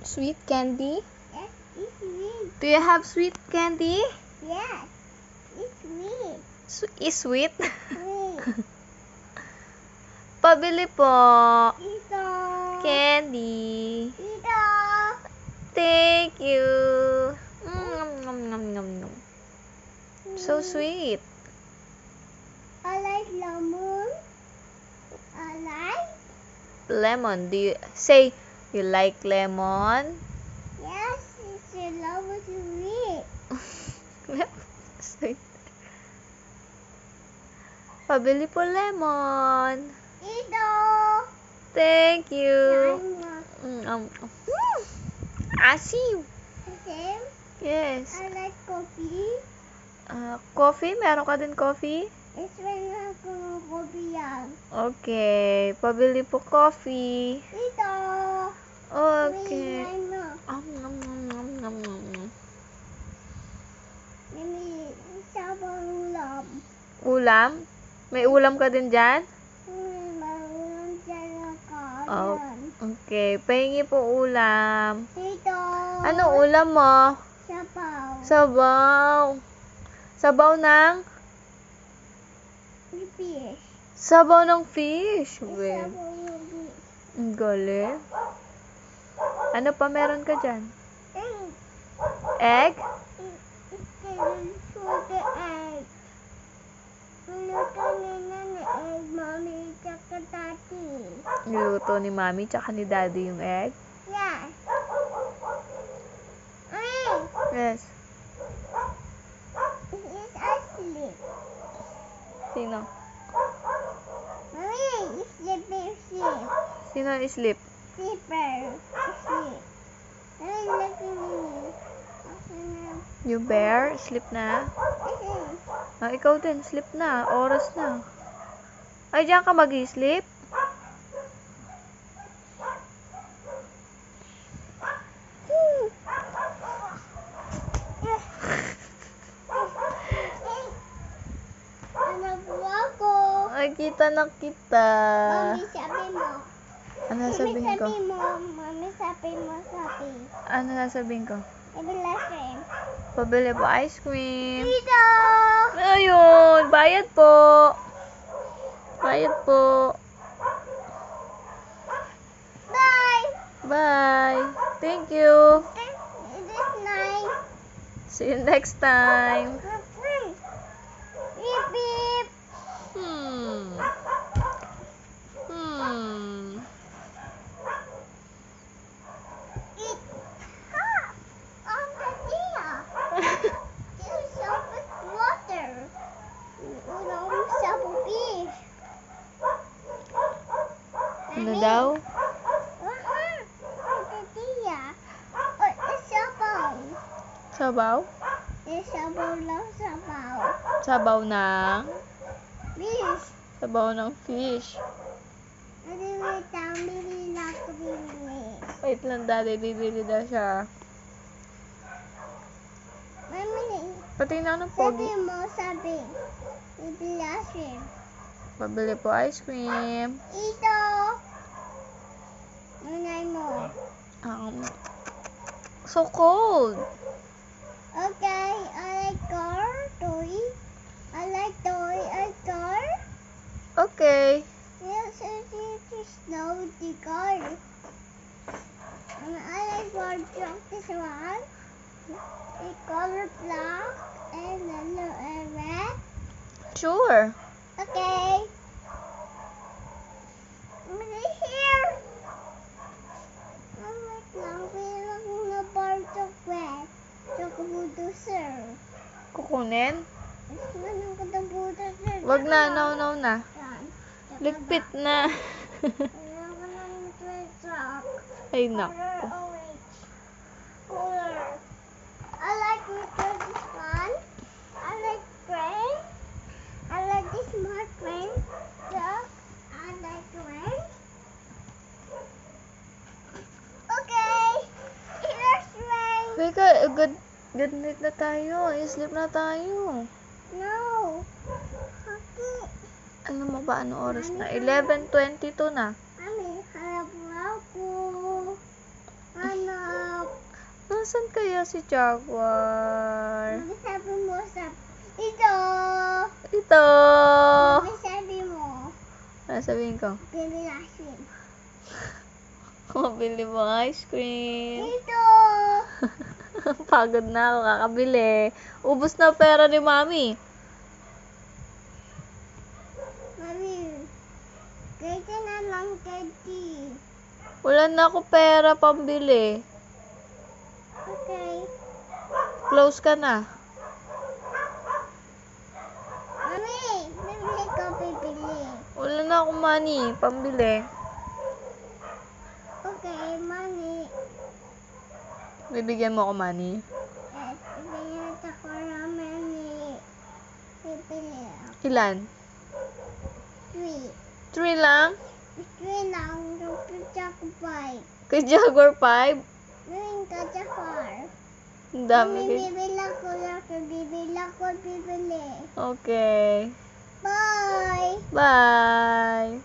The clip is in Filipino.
Sweet candy? Yes, it's sweet. Do you have sweet candy? Yes, it's sweet. Is sweet? Sweet. Pabili po. Ito. Candy. Ito. Thank you. Nom, nom, nom, nom, nom. So sweet. I like lemon. I like. Lemon. Do you say you like lemon? Yes, it's a lemon sweet. Sweet. Pabili po lemon. Ito. Thank you. Lima. Asim. Same. Yes. I like coffee. Coffee? Meron ka din coffee? It's when ako ng coffee yan. Okay. Pabili po coffee. Ito. Okay. Lima. Nom, nom, nom, nom, nom. Mimi, sabang ulam. Ulam? May ulam ka din dyan? Marulang dyan ako. Oh, Yan. okay. Pahingi po ulam. Ito. Ano ulam mo? Sabaw. Sabaw. Sabaw ng? Fish. Sabaw ng fish. Well, Sabaw ng fish. ang galing. Ano pa meron ka dyan? Egg? Sugar egg. Niluto nila na egg, mommy, tsaka tati. Niluto ni mami tsaka ni daddy yung egg? Yes. Ay! Yes. This is asleep. Sino? Mommy, sleep. Sino sleep? Sleeper. Sleep. Ay, look at me. Yung bear? Sleep na? Ikaw din. Sleep na. Oras na. Ay, diyan ka mag-sleep? Anak po ako. Ay, kita na kita. Mami, sabi mo. Ano sasabihin ko? Mami, sabi mo. Ano sasabihin ko? Ice Pabili po ice cream. Dito! Ayun. Bayad po. Bayad po. Bye! Bye. Thank you. It is nice. See you next time. Beep, beep. Hmm. Eat. Ha! On the deer. Do some with water. Some fish. Ano daw? On the deer. Oh, sabaw. Sabaw? Sabaw lang sabaw. Sabaw ng? Fish. Sabaw ng fish. Bili na ako bili. Wait lang, daddy. Bibili daw siya. Mami, Pati na ng pogi. sabi. Bibili asin. Pabili po ice cream. Ito. Unay mo. So cold. Okay, I like car, toy. I like toy, car. Okay. Yes, it's snow the car. And I like one truck, this one. The color black and yellow and red. Sure. Okay. Here. Wait lang, bilang na part of red. Tsaka bulldozer. Kukunin? Anong bulldozer? Wag na, no na. Yan. Ligpit na. Ayaw ko ng truck. Ay, Color nako. orange. Color. I like this one. I like gray. I like this smart train. Truck. I like orange. Okay. Here's rain. Wait, good night na tayo. I-sleep na tayo. No. Okay. Ano mo ba? Ano oras na? 11:22 na. Mami, harap ako. Ano? Nasaan kaya si Jaguar? Mami, sabi mo sa... Ito! Ito! Mami, sabi mo. Ano sabihin ko? Baby Lashin. Mabili mo ice cream. Ito! Pagod na ako kakabili. Ubus na pera ni Mami. Mami, kaya na lang 30. Wala na ako pera pambili. Okay. Close ka na. Mami, bibili ko, bibili. Wala na akong money pambili. Okay, money. Bibigyan mo ako money. Yes, bibili ako ng money. Bibili ako. Ilan? 3. 3 lang? 3 lang, yung pizza ko 5. Kay Jaguar 5? Ngayon ka Jafar. Ang dami Mami, kay... bibili ako lang, bibili ako, bibili. Okay. Bye! Bye!